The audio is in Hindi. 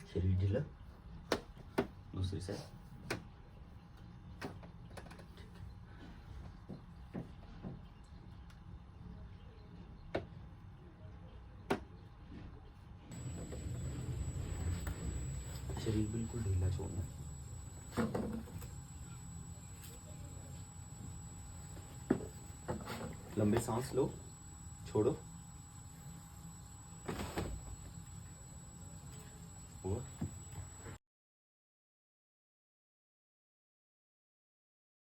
शरीर ढीला, दूसरी साइड। शरीर बिल्कुल ढीला छोड़ना। लंबे सांस लो, छोड़ो। हुआ।